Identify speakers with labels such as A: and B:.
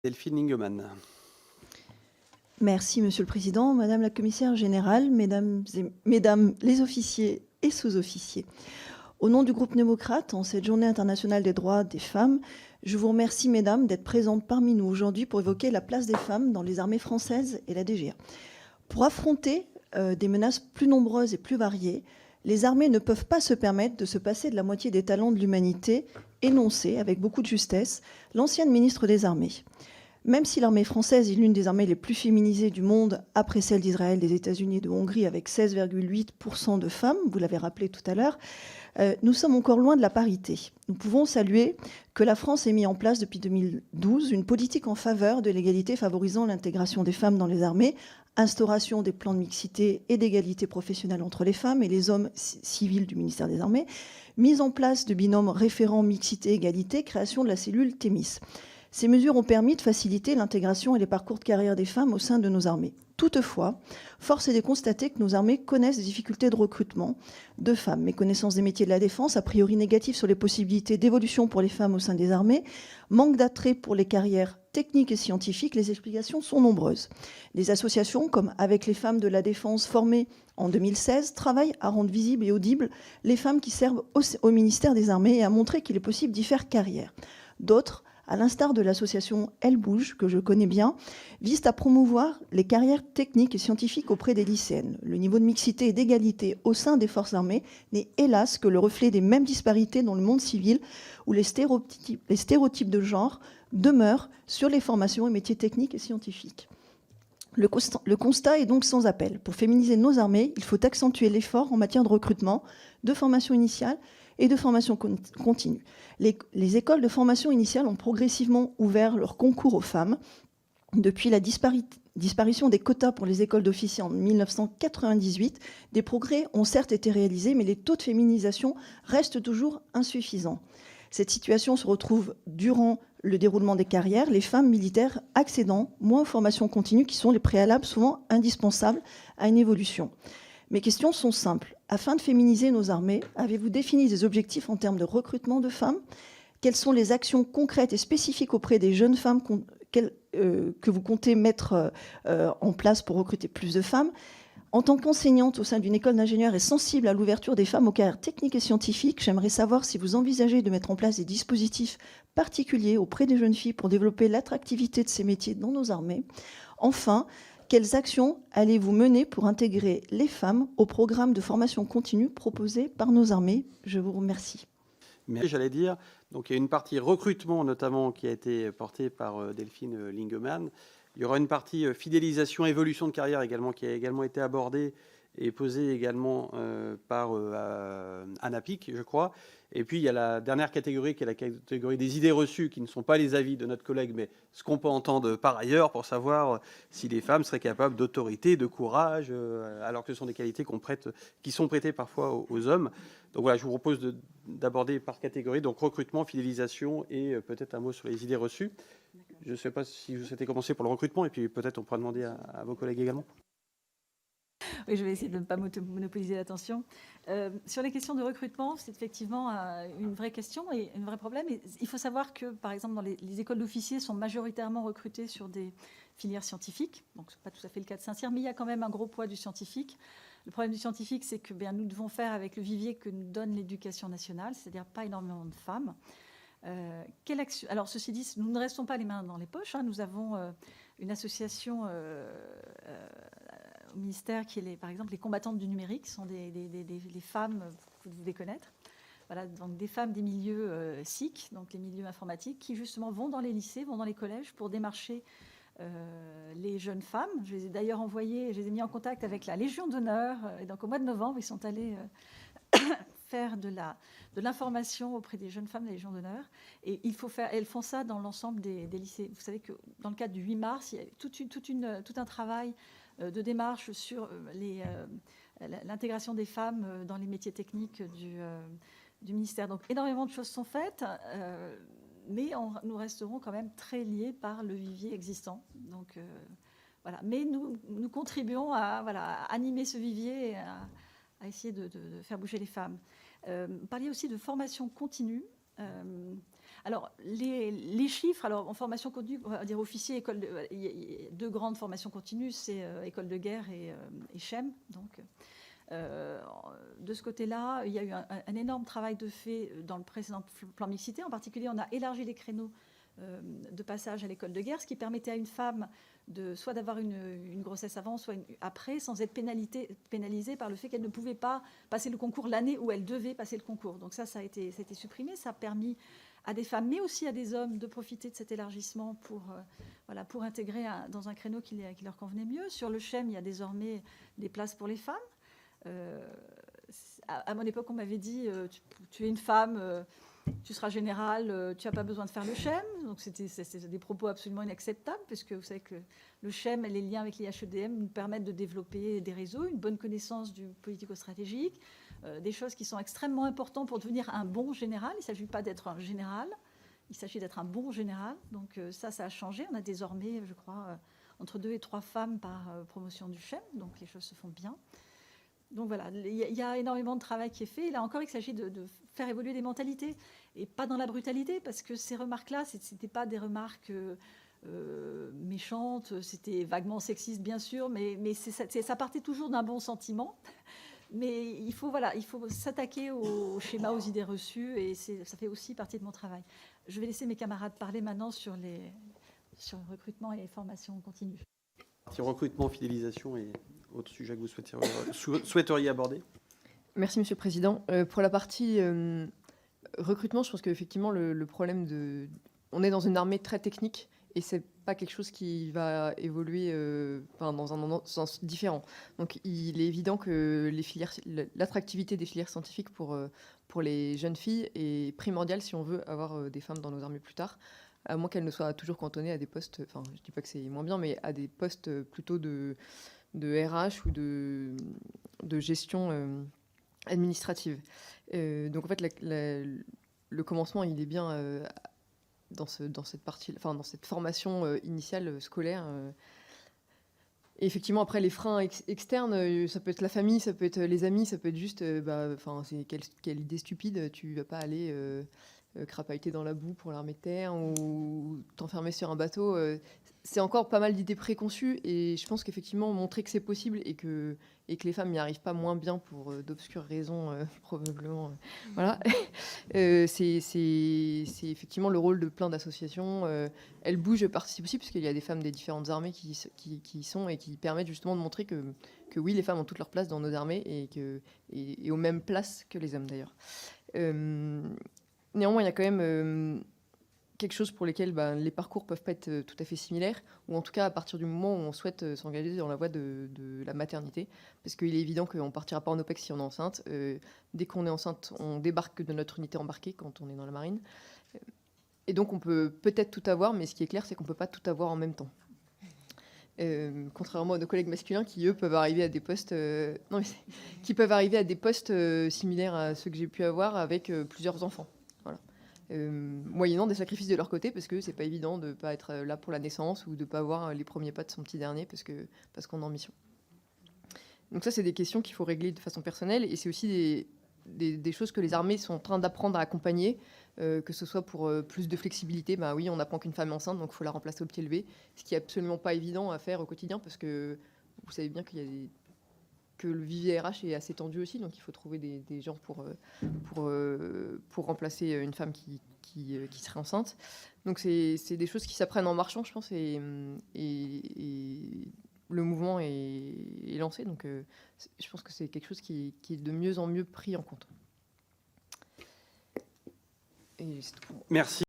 A: Delphine Lingemann.
B: Merci, Monsieur le Président, Madame la Commissaire générale, Mesdames les officiers et sous-officiers. Au nom du groupe démocrate, en cette journée internationale des droits des femmes, je vous remercie, Mesdames, d'être présentes parmi nous aujourd'hui pour évoquer la place des femmes dans les armées françaises et la DGA. Pour affronter des menaces plus nombreuses et plus variées, les armées ne peuvent pas se permettre de se passer de la moitié des talents de l'humanité, énoncé avec beaucoup de justesse l'ancienne ministre des Armées. Même si l'armée française est l'une des armées les plus féminisées du monde, après celle d'Israël, des États-Unis et de Hongrie, avec 16,8% de femmes, vous l'avez rappelé tout à l'heure, nous sommes encore loin de la parité. Nous pouvons saluer que la France ait mis en place depuis 2012 une politique en faveur de l'égalité favorisant l'intégration des femmes dans les armées, instauration des plans de mixité et d'égalité professionnelle entre les femmes et les hommes civils du ministère des Armées, mise en place de binômes référents mixité-égalité, création de la cellule Thémis. Ces mesures ont permis de faciliter l'intégration et les parcours de carrière des femmes au sein de nos armées. Toutefois, force est de constater que nos armées connaissent des difficultés de recrutement de femmes. Méconnaissance des métiers de la défense, a priori négative sur les possibilités d'évolution pour les femmes au sein des armées, manque d'attrait pour les carrières techniques et scientifiques, les explications sont nombreuses. Des associations comme Avec les femmes de la défense formées en 2016 travaillent à rendre visibles et audibles les femmes qui servent au ministère des Armées et à montrer qu'il est possible d'y faire carrière. D'autres, à l'instar de l'association Elle Bouge, que je connais bien, vise à promouvoir les carrières techniques et scientifiques auprès des lycéennes. Le niveau de mixité et d'égalité au sein des forces armées n'est hélas que le reflet des mêmes disparités dans le monde civil, où les stéréotypes de genre demeurent sur les formations et métiers techniques et scientifiques. Le constat est donc sans appel. Pour féminiser nos armées, il faut accentuer l'effort en matière de recrutement, de formation initiale et de formation continue. Les écoles de formation initiale ont progressivement ouvert leur concours aux femmes. Depuis la disparition des quotas pour les écoles d'officiers en 1998, des progrès ont certes été réalisés, mais les taux de féminisation restent toujours insuffisants. Cette situation se retrouve durant le déroulement des carrières, les femmes militaires accédant moins aux formations continues qui sont les préalables souvent indispensables à une évolution. Mes questions sont simples. Afin de féminiser nos armées, avez-vous défini des objectifs en termes de recrutement de femmes ? Quelles sont les actions concrètes et spécifiques auprès des jeunes femmes que vous comptez mettre en place pour recruter plus de femmes ? En tant qu'enseignante au sein d'une école d'ingénieurs et sensible à l'ouverture des femmes aux carrières techniques et scientifiques, j'aimerais savoir si vous envisagez de mettre en place des dispositifs particuliers auprès des jeunes filles pour développer l'attractivité de ces métiers dans nos armées. Enfin, quelles actions allez-vous mener pour intégrer les femmes au programme de formation continue proposé par nos armées ? Je vous remercie.
A: Mais j'allais dire, donc il y a une partie recrutement notamment qui a été portée par Delphine Lingemann. Il y aura une partie fidélisation, évolution de carrière également qui a également été abordée et posée également par Anna Pic, je crois. Et puis il y a la dernière catégorie qui est la catégorie des idées reçues qui ne sont pas les avis de notre collègue, mais ce qu'on peut entendre par ailleurs pour savoir si les femmes seraient capables d'autorité, de courage, alors que ce sont des qualités qui sont prêtées parfois aux hommes. Donc voilà, je vous propose d'aborder par catégorie, donc recrutement, fidélisation et peut-être un mot sur les idées reçues. Je ne sais pas si vous souhaitez commencer pour le recrutement et puis peut-être on pourra demander à vos collègues également.
C: Oui, je vais essayer de ne pas monopoliser l'attention. Sur les questions de recrutement, c'est effectivement une vraie question et un vrai problème. Et il faut savoir que, par exemple, dans les écoles d'officiers sont majoritairement recrutées sur des filières scientifiques. Donc, ce n'est pas tout à fait le cas de Saint-Cyr, mais il y a quand même un gros poids du scientifique. Le problème du scientifique, c'est que nous devons faire avec le vivier que nous donne l'éducation nationale, c'est-à-dire pas énormément de femmes. Alors, ceci dit, nous ne restons pas les mains dans les poches. Nous avons une association au ministère qui est, par exemple, les combattantes du numérique. Ce sont des femmes, vous devez connaître. Voilà, donc des femmes des milieux SIC, donc les milieux informatiques, qui justement vont dans les lycées, vont dans les collèges pour démarcher les jeunes femmes. Je les ai d'ailleurs envoyées, je les ai mis en contact avec la Légion d'honneur. Et donc au mois de novembre, ils sont allés faire de l'information auprès des jeunes femmes de la Légion d'honneur. Et elles font ça dans l'ensemble des lycées. Vous savez que dans le cadre du 8 mars, il y a tout un travail de démarche sur l'intégration des femmes dans les métiers techniques du ministère. Donc énormément de choses sont faites, mais nous resterons quand même très liés par le vivier existant. Donc voilà. Mais nous contribuons à animer ce vivier et à essayer de faire bouger les femmes. Vous parliez aussi de formation continue. Alors, les chiffres, alors en formation continue, on va dire officier, il y a 2 grandes formations continues, c'est école de guerre et CHEM. Donc, de ce côté-là, il y a eu un énorme travail de fait dans le précédent plan mixité. En particulier, on a élargi les créneaux de passage à l'école de guerre, ce qui permettait à une femme soit d'avoir une grossesse avant, soit après, sans être pénalisée par le fait qu'elle ne pouvait pas passer le concours l'année où elle devait passer le concours. Donc ça a été supprimé. Ça a permis à des femmes, mais aussi à des hommes, de profiter de cet élargissement pour intégrer dans un créneau qui leur convenait mieux. Sur le CHEM, il y a désormais des places pour les femmes. À mon époque, on m'avait dit tu es une femme, tu seras générale, tu n'as pas besoin de faire le CHEM. Donc c'était des propos absolument inacceptables, parce que vous savez que le CHEM et les liens avec l'IHEDM nous permettent de développer des réseaux, une bonne connaissance du politico-stratégique, des choses qui sont extrêmement importantes pour devenir un bon général. Il ne s'agit pas d'être un général, il s'agit d'être un bon général. Donc ça a changé. On a désormais, je crois, entre 2 et 3 femmes par promotion du CHEM, donc les choses se font bien. Donc voilà, il y a énormément de travail qui est fait. Et là encore, il s'agit de faire évoluer des mentalités, et pas dans la brutalité, parce que ces remarques-là, ce n'étaient pas des remarques méchantes, c'était vaguement sexiste, bien sûr, mais ça partait toujours d'un bon sentiment. Mais il faut s'attaquer aux schémas, aux idées reçues, et ça fait aussi partie de mon travail. Je vais laisser mes camarades parler maintenant sur le recrutement et les formations continues.
A: Recrutement, fidélisation et autres sujets que vous souhaiteriez aborder.
D: Merci, Monsieur le Président. Pour la partie recrutement, je pense qu'effectivement, le problème on est dans une armée très technique, et c'est pas quelque chose qui va évoluer dans un sens différent. Donc, il est évident que l'attractivité des filières scientifiques pour les jeunes filles est primordiale si on veut avoir des femmes dans nos armées plus tard, à moins qu'elles ne soient toujours cantonnées à des postes, enfin, je dis pas que c'est moins bien, mais à des postes plutôt de RH ou de gestion administrative. Donc, en fait, le commencement, il est bien dans cette partie, enfin dans cette formation initiale scolaire. Et effectivement, après, les freins externes, ça peut être la famille, ça peut être les amis, ça peut être juste, c'est quelle idée stupide, tu vas pas aller crapahuter dans la boue pour l'armée de terre ou t'enfermer sur un bateau. C'est encore pas mal d'idées préconçues, et je pense qu'effectivement, montrer que c'est possible et que les femmes n'y arrivent pas moins bien pour d'obscures raisons, probablement. Voilà. C'est effectivement le rôle de plein d'associations. Elles bougent par-ci aussi, puisqu'il y a des femmes des différentes armées qui y sont, et qui permettent justement de montrer que oui, les femmes ont toute leur place dans nos armées, et aux mêmes places que les hommes d'ailleurs. Néanmoins, il y a quand même quelque chose pour lesquels les parcours peuvent pas être tout à fait similaires, ou en tout cas à partir du moment où on souhaite s'engager dans la voie de la maternité, parce qu'il est évident qu'on ne partira pas en OPEX si on est enceinte. Dès qu'on est enceinte, on débarque de notre unité embarquée quand on est dans la marine. Et donc on peut peut-être tout avoir, mais ce qui est clair, c'est qu'on ne peut pas tout avoir en même temps. Contrairement à nos collègues masculins qui, eux, peuvent arriver à des postes, similaires à ceux que j'ai pu avoir avec plusieurs enfants. Voilà. Moyennant des sacrifices de leur côté, parce que c'est pas évident de pas être là pour la naissance, ou de pas avoir les premiers pas de son petit dernier parce qu'on est en mission. Donc ça, c'est des questions qu'il faut régler de façon personnelle, et c'est aussi des choses que les armées sont en train d'apprendre à accompagner, que ce soit pour plus de flexibilité. Oui, on apprend qu'une femme est enceinte, donc il faut la remplacer au pied levé, ce qui est absolument pas évident à faire au quotidien, parce que vous savez bien que le vivier RH est assez tendu aussi, donc il faut trouver des gens pour remplacer une femme qui serait enceinte. Donc c'est des choses qui s'apprennent en marchant, je pense, et le mouvement est lancé, donc je pense que c'est quelque chose qui est de mieux en mieux pris en compte. Et c'est tout pour moi.
A: Merci.